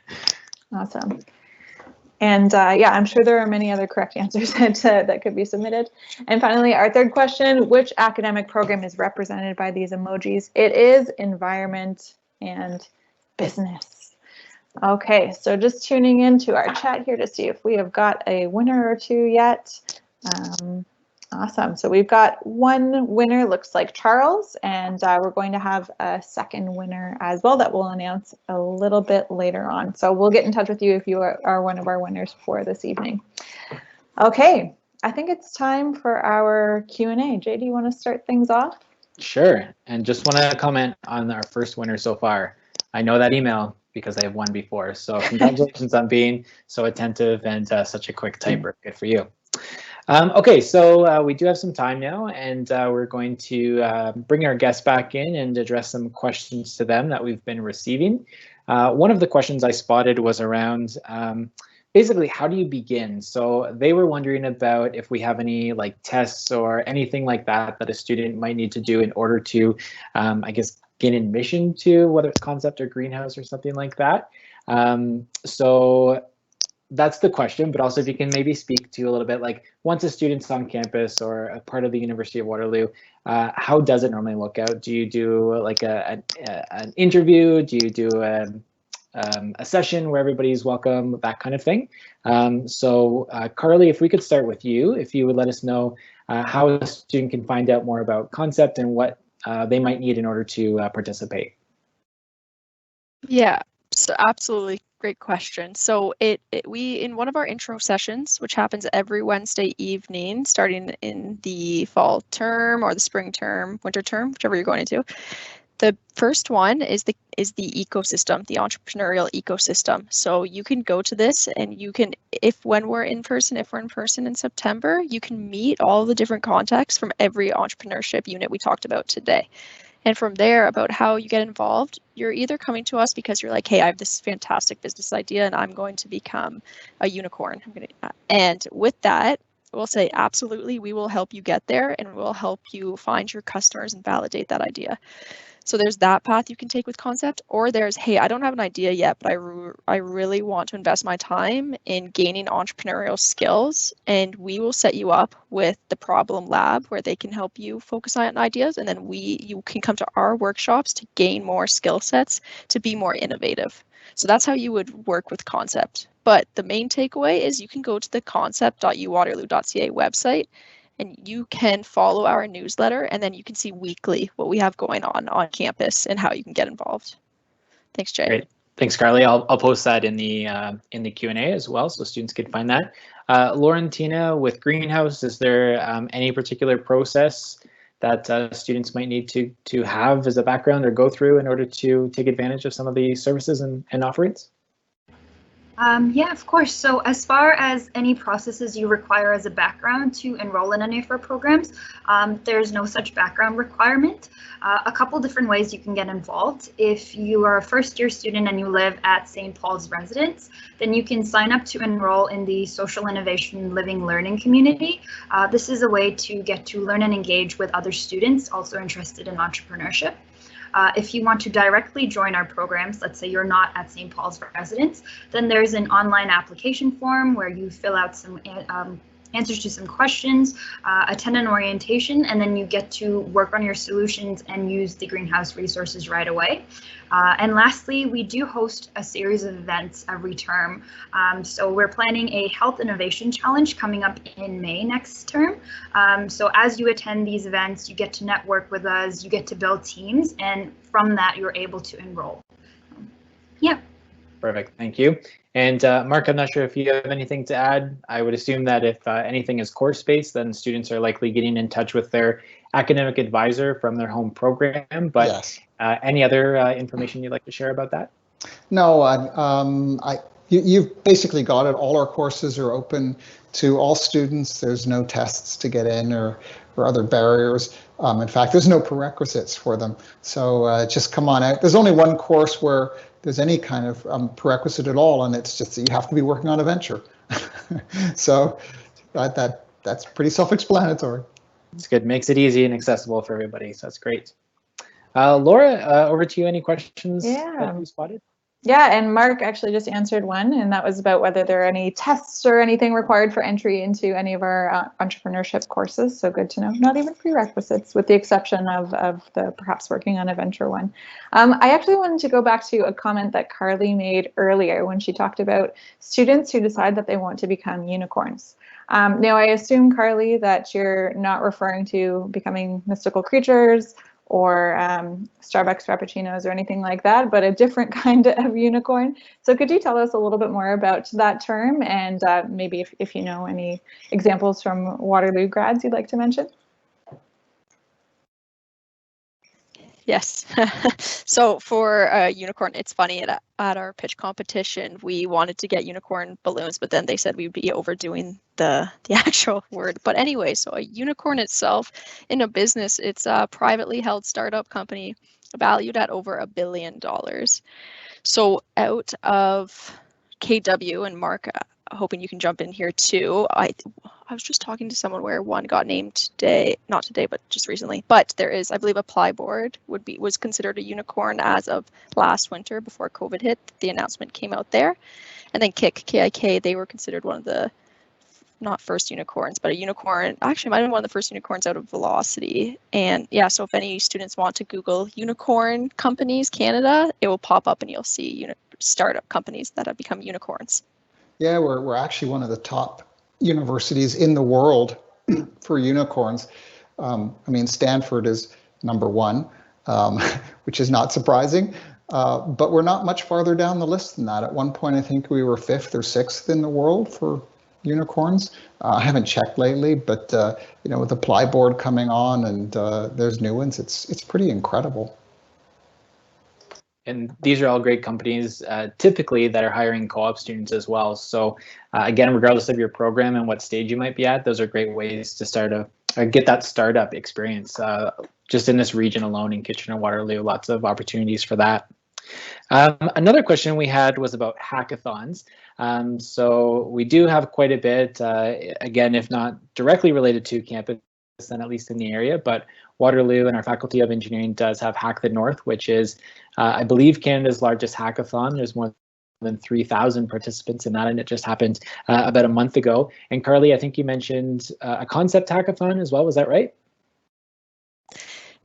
Awesome. And yeah, I'm sure there are many other correct answers that could be submitted. And finally, our third question, which academic program is represented by these emojis? It is environment and business. Okay, so just tuning into our chat here to see if we have got a winner or two yet. Awesome, so we've got one winner, looks like Charles, and we're going to have a second winner as well that we'll announce a little bit later on. So we'll get in touch with you if you are one of our winners for this evening. Okay, I think it's time for our Q&A. Jay, do you want to start things off? Sure, and just want to comment on our first winner so far. I know that email because I have won before, so congratulations on being so attentive and such a quick typer. Good for you. Okay, so we do have some time now, and we're going to bring our guests back in and address some questions to them that we've been receiving. One of the questions I spotted was around basically, how do you begin? So they were wondering about if we have any like tests or anything like that that a student might need to do in order to, I guess, gain admission to whether it's Concept or Greenhouse or something like that. So that's the question, but also if you can maybe speak to a little bit, like once a student's on campus or a part of the University of Waterloo, how does it normally look out? Do you do like an interview? Do you do a session where everybody's welcome, that kind of thing? So Carly, if we could start with you, if you would let us know how a student can find out more about Concept and what they might need in order to participate. Yeah, so absolutely. Great question. So we in one of our intro sessions, which happens every Wednesday evening, starting in the fall term or the spring term, winter term, whichever you're going into. The first one is the ecosystem, the entrepreneurial ecosystem. So you can go to this and you can, if we're in person in September, you can meet all the different contacts from every entrepreneurship unit we talked about today. And from there, about how you get involved, you're either coming to us because you're like, hey, I have this fantastic business idea and I'm going to become a unicorn. And with that, we'll say, absolutely, we will help you get there and we'll help you find your customers and validate that idea. So there's that path you can take with concept, or there's, hey, I don't have an idea yet, but I really want to invest my time in gaining entrepreneurial skills, and we will set you up with the problem lab where they can help you focus on ideas, and then you can come to our workshops to gain more skill sets to be more innovative. So that's how you would work with concept. But the main takeaway is you can go to the concept.uwaterloo.ca website, and you can follow our newsletter, and then you can see weekly what we have going on campus and how you can get involved. Thanks, Jay. Great. Thanks, Carly. I'll post that in the Q&A as well, so students can find that. Lawrentina, with Greenhouse, is there any particular process that students might need to have as a background or go through in order to take advantage of some of the services and offerings? Yeah, of course. So as far as any processes you require as a background to enroll in any of our programs, there's no such background requirement. A couple different ways you can get involved. If you are a first-year student and you live at St. Paul's residence, then you can sign up to enroll in the Social Innovation Living Learning community. This is a way to get to learn and engage with other students also interested in entrepreneurship. If you want to directly join our programs, let's say you're not at St. Paul's residence, then there's an online application form where you fill out some answers to some questions, attend an orientation, and then you get to work on your solutions and use the Greenhouse resources right away. And lastly, we do host a series of events every term. So we're planning a health innovation challenge coming up in May next term. So as you attend these events, you get to network with us, you get to build teams, and from that, you're able to enroll. Yeah. Perfect, thank you. And Marc, I'm not sure if you have anything to add. I would assume that if anything is course-based, then students are likely getting in touch with their academic advisor from their home program. But yes. Any other information you'd like to share about that? No, you've basically got it. All our courses are open to all students. There's no tests to get in or other barriers. In fact, there's no prerequisites for them. So just come on out. There's only one course where there's any kind of prerequisite at all, and it's just that you have to be working on a venture. So that's pretty self-explanatory. It's good. Makes it easy and accessible for everybody. So that's great. Laura, over to you. Any questions that you spotted? Yeah, and Marc actually just answered one, and that was about whether there are any tests or anything required for entry into any of our entrepreneurship courses. So good to know. Not even prerequisites, with the exception of the perhaps working on a venture one. I actually wanted to go back to a comment that Carly made earlier when she talked about students who decide that they want to become unicorns. Now, I assume, Carly, that you're not referring to becoming mystical creatures or Starbucks Frappuccinos or anything like that, but a different kind of unicorn. So could you tell us a little bit more about that term, and maybe if you know any examples from Waterloo grads you'd like to mention? Yes. So for unicorn, it's funny, at our pitch competition, we wanted to get unicorn balloons, but then they said we'd be overdoing the actual word. But anyway, so a unicorn itself in a business, it's a privately held startup company valued at over $1 billion. So out of KW, and Marc, hoping you can jump in here too. I was just talking to someone where one got named today, not today, but just recently. But there is, I believe, a Plyboard was considered a unicorn as of last winter before COVID hit. The announcement came out there. And then KIK, they were considered one of the, not first unicorns, but a unicorn, actually might have been one of the first unicorns out of Velocity. And yeah, so if any students want to Google unicorn companies Canada, it will pop up and you'll see startup companies that have become unicorns. Yeah, we're actually one of the top universities in the world for unicorns. I mean, Stanford is #1, which is not surprising, but we're not much farther down the list than that. At one point, I think we were 5th or 6th in the world for unicorns. I haven't checked lately, but with the Plyboard coming on and there's new ones, it's pretty incredible. And these are all great companies, typically, that are hiring co-op students as well. So again, regardless of your program and what stage you might be at, those are great ways to start get that startup experience. Just in this region alone, in Kitchener-Waterloo, lots of opportunities for that. Another question we had was about hackathons. So we do have quite a bit, again, if not directly related to campus, then at least in the area. But Waterloo and our Faculty of Engineering does have Hack the North, which is, I believe, Canada's largest hackathon. There's more than 3,000 participants in that, and it just happened about a month ago. And Carly, I think you mentioned a concept hackathon as well. Was that right?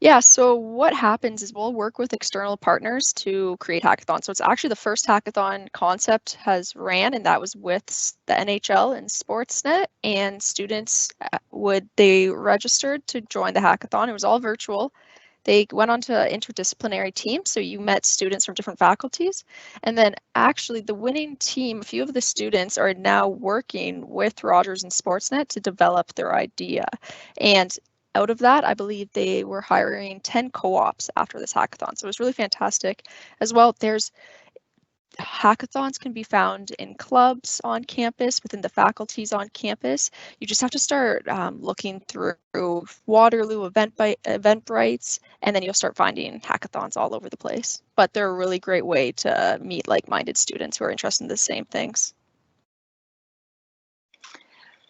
Yeah, so what happens is we'll work with external partners to create hackathons. So it's actually the first hackathon Concept has ran, and that was with the NHL and Sportsnet, and students they registered to join the hackathon. It was all virtual. They went on to interdisciplinary teams, so you met students from different faculties. And then actually the winning team, a few of the students are now working with Rogers and Sportsnet to develop their idea. And out of that, I believe they were hiring 10 co-ops after this hackathon. So it was really fantastic. As well, there's hackathons can be found in clubs on campus, within the faculties on campus. You just have to start looking through Waterloo Eventbrites, and then you'll start finding hackathons all over the place. But they're a really great way to meet like-minded students who are interested in the same things.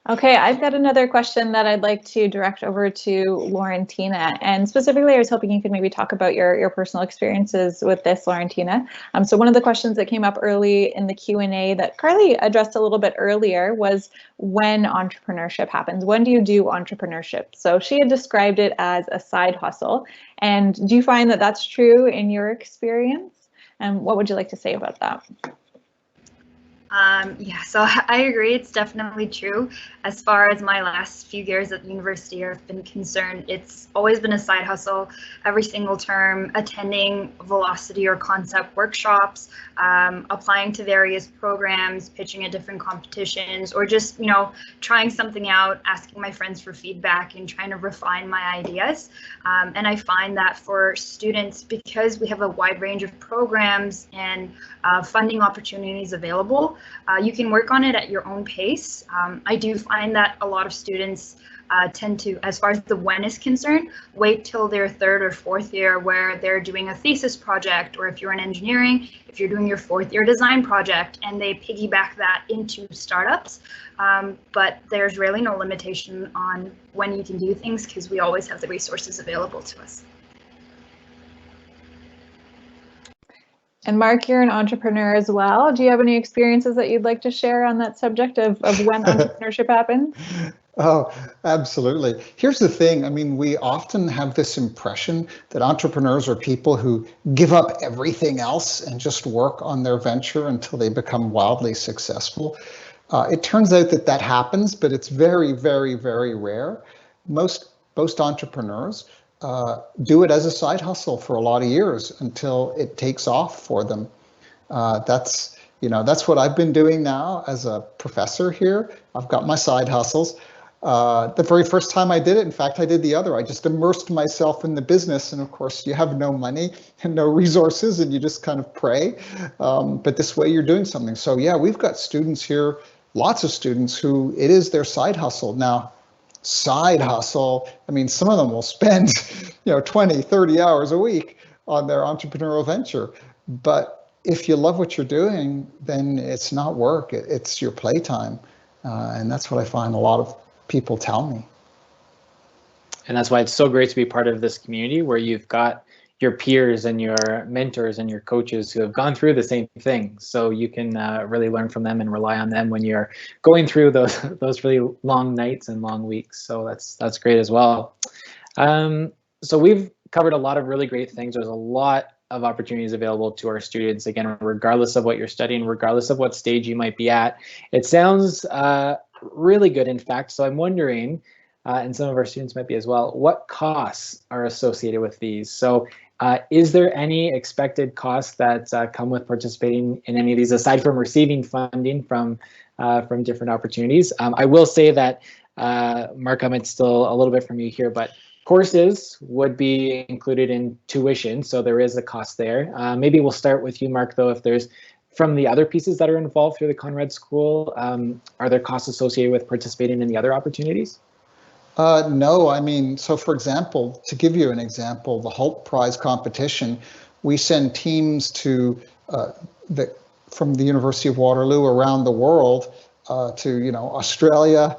Okay, I've got another question that I'd like to direct over to Lawrentina, and specifically I was hoping you could maybe talk about your personal experiences with this, Lawrentina. So one of the questions that came up early in the Q&A that Carly addressed a little bit earlier was when entrepreneurship happens. When do you do entrepreneurship? So she had described it as a side hustle, and do you find that that's true in your experience? And what would you like to say about that? Yeah, so I agree. It's definitely true. As far as my last few years at the university have been concerned, it's always been a side hustle. Every single term, attending velocity or concept workshops, applying to various programs, pitching at different competitions, or just, you know, trying something out, asking my friends for feedback and trying to refine my ideas. And I find that for students, because we have a wide range of programs and funding opportunities available, you can work on it at your own pace. I do find that a lot of students tend to, as far as the when is concerned, wait till their third or fourth year where they're doing a thesis project, or if you're in engineering, if you're doing your fourth year design project, and they piggyback that into startups. But there's really no limitation on when you can do things because we always have the resources available to us. And Marc, you're an entrepreneur as well. Do you have any experiences that you'd like to share on that subject of when entrepreneurship happens? Oh, absolutely. Here's the thing. I mean, we often have this impression that entrepreneurs are people who give up everything else and just work on their venture until they become wildly successful. It turns out that that happens, but it's very, very, very rare. Most entrepreneurs do it as a side hustle for a lot of years until it takes off for them. That's what I've been doing now as a professor here. I've got my side hustles. The very first time I did it, in fact, I did the other. I just immersed myself in the business, and of course you have no money and no resources, and you just kind of pray. But this way you're doing something. So yeah, we've got students here, lots of students who it is their side hustle. Now, side hustle, I mean, some of them will spend 20, 30 hours a week on their entrepreneurial venture. But if you love what you're doing, then it's not work, it's your playtime. And that's what I find a lot of people tell me. And that's why it's so great to be part of this community where you've got your peers and your mentors and your coaches who have gone through the same thing. So you can really learn from them and rely on them when you're going through those really long nights and long weeks. So that's great as well. So we've covered a lot of really great things. There's a lot of opportunities available to our students, again, regardless of what you're studying, regardless of what stage you might be at. It sounds really good, in fact. So I'm wondering, and some of our students might be as well, what costs are associated with these? So is there any expected costs that come with participating in any of these, aside from receiving funding from different opportunities? I will say that, Marc, I might still a little bit from you here, but courses would be included in tuition, so there is a cost there. Maybe we'll start with you, Marc, though, if there's, from the other pieces that are involved through the Conrad School, are there costs associated with participating in the other opportunities? No, I mean, so for example, to give you an example, the Holt Prize competition, we send teams to from the University of Waterloo around the world to, Australia,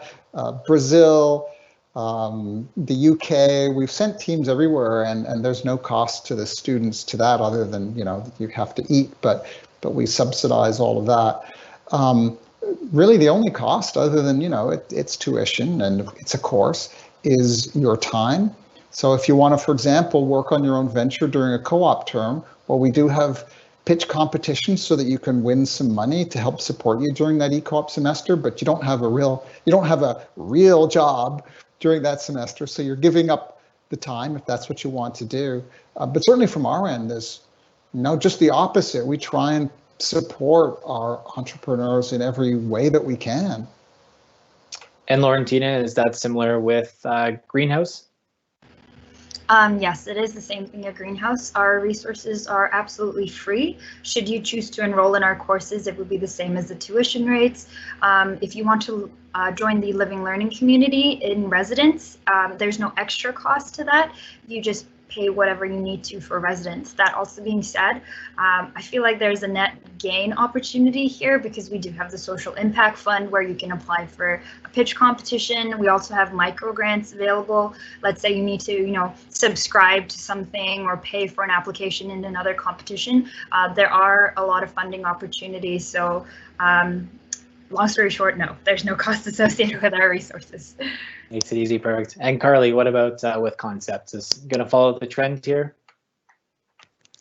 Brazil, The UK, we've sent teams everywhere, and there's no cost to the students to that other than, you have to eat, but we subsidize all of that. Really the only cost other than, it's tuition and it's a course is your time. So if you want to, for example, work on your own venture during a co-op term, well, we do have pitch competitions so that you can win some money to help support you during that e-co-op semester, but you don't have a real job during that semester. So you're giving up the time if that's what you want to do. But certainly from our end, there's just the opposite. We try and support our entrepreneurs in every way that we can. And Lawrentina, is that similar with Greenhouse? Yes, it is the same thing at Greenhouse. Our resources are absolutely free. Should you choose to enroll in our courses, it would be the same as the tuition rates. If you want to join the Living Learning community in residence, there's no extra cost to that. You just pay whatever you need to for residence. That also being said, I feel like there's a net gain opportunity here because we do have the social impact fund where you can apply for a pitch competition. We also have micro grants available. Let's say you need to, subscribe to something or pay for an application in another competition. There are a lot of funding opportunities. So long story short, no, there's no cost associated with our resources. Makes it easy, perfect. And Carly, what about with Concept? Is going to follow the trend here?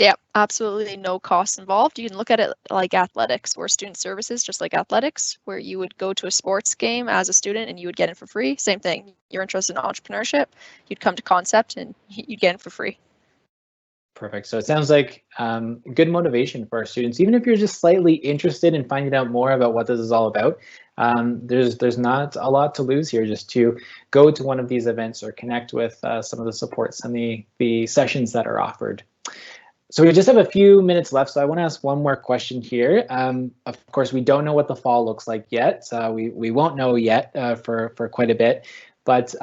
Yeah, absolutely no cost involved. You can look at it like athletics or student services, just like athletics, where you would go to a sports game as a student and you would get in for free. Same thing. You're interested in entrepreneurship, you'd come to Concept and you'd get in for free. Perfect. So it sounds like good motivation for our students, even if you're just slightly interested in finding out more about what this is all about. There's not a lot to lose here, just to go to one of these events or connect with some of the supports and the sessions that are offered. So we just have a few minutes left, so I want to ask one more question here. Of course, we don't know what the fall looks like yet. We won't know yet for quite a bit. But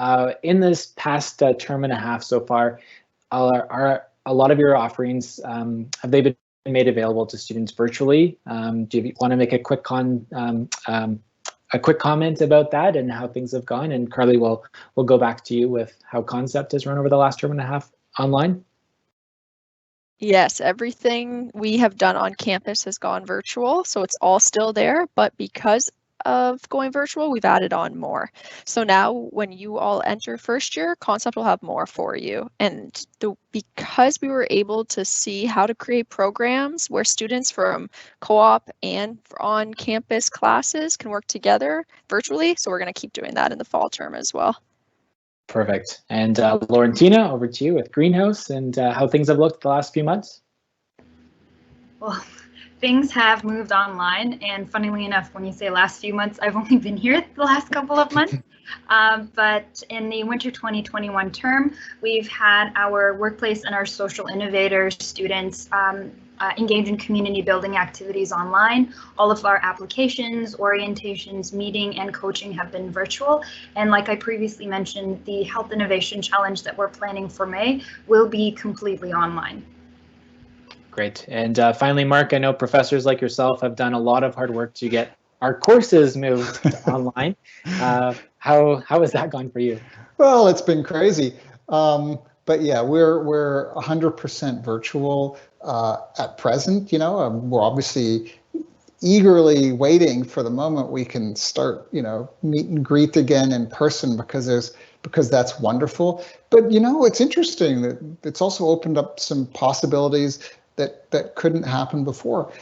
in this past term and a half so far, are a lot of your offerings, have they been made available to students virtually? Do you want to make a quick comment about that and how things have gone? And Carly, we'll go back to you with how Concept has run over the last term and a half online. Yes, everything we have done on campus has gone virtual, so it's all still there, but because of going virtual, we've added on more. So now when you all enter first year, Concept will have more for you. And because we were able to see how to create programs where students from co-op and on campus classes can work together virtually, so we're going to keep doing that in the fall term as well. Perfect. And Lawrentina, over to you with Greenhouse and how things have looked the last few months. Well, things have moved online, and funnily enough, when you say last few months, I've only been here the last couple of months. But in the winter 2021 term, we've had our workplace and our social innovators students engage in community building activities online. All of our applications, orientations, meeting, and coaching have been virtual. And like I previously mentioned, the Health Innovation Challenge that we're planning for May will be completely online. Great. And finally, Marc, I know professors like yourself have done a lot of hard work to get our courses moved online. How has that gone for you? Well, it's been crazy. But yeah, we're 100% virtual at present. We're obviously eagerly waiting for the moment we can start, meet and greet again in person because that's wonderful. But it's interesting that it's also opened up some possibilities that couldn't happen before.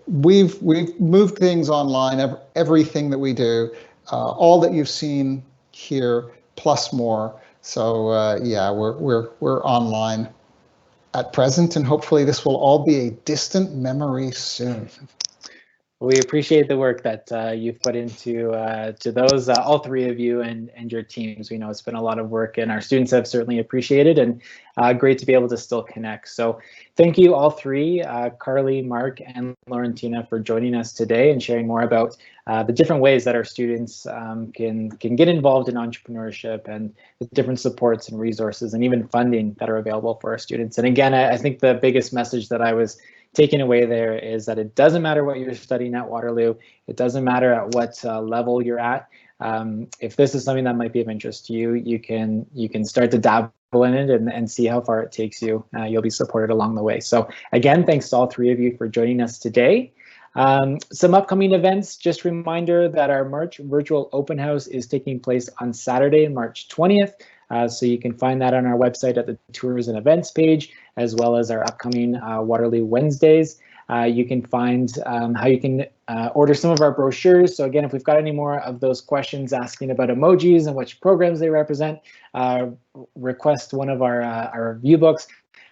We've moved things online, everything that we do, all that you've seen here, plus more. So yeah, we're online at present, and hopefully this will all be a distant memory soon. We appreciate the work that you've put into to those, all three of you and your teams. We know it's been a lot of work, and our students have certainly appreciated, and great to be able to still connect. So thank you all three, Carly, Marc, and Lawrentina, for joining us today and sharing more about the different ways that our students can get involved in entrepreneurship and the different supports and resources and even funding that are available for our students. And again, I think the biggest message that I was taking away there is that it doesn't matter what you're studying at Waterloo. It doesn't matter at what level you're at. if this is something that might be of interest to you, you can start to dabble in it and see how far it takes you. You'll be supported along the way. So again, thanks to all three of you for joining us today. Some upcoming events, just a reminder that our March virtual open house is taking place on Saturday, March 20th. So you can find that on our website at the tours and events page, as well as our upcoming Waterloo Wednesdays. You can find how you can order some of our brochures. So again, if we've got any more of those questions asking about emojis and which programs they represent, request one of our review books,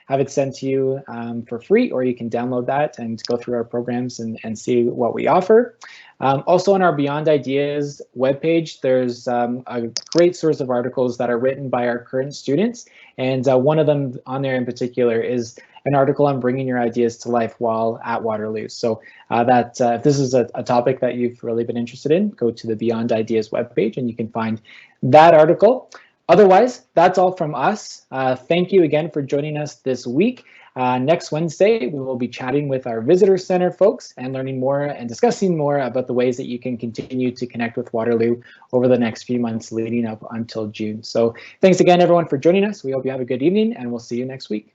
have it sent to you for free, or you can download that and go through our programs and see what we offer. Also on our Beyond Ideas webpage, there's a great source of articles that are written by our current students. And one of them on there in particular is an article on bringing your ideas to life while at Waterloo. So if this is a topic that you've really been interested in, go to the Beyond Ideas webpage and you can find that article. Otherwise, that's all from us. Thank you again for joining us this week. Next Wednesday, we will be chatting with our visitor center folks and learning more and discussing more about the ways that you can continue to connect with Waterloo over the next few months leading up until June. So thanks again, everyone, for joining us. We hope you have a good evening, and we'll see you next week.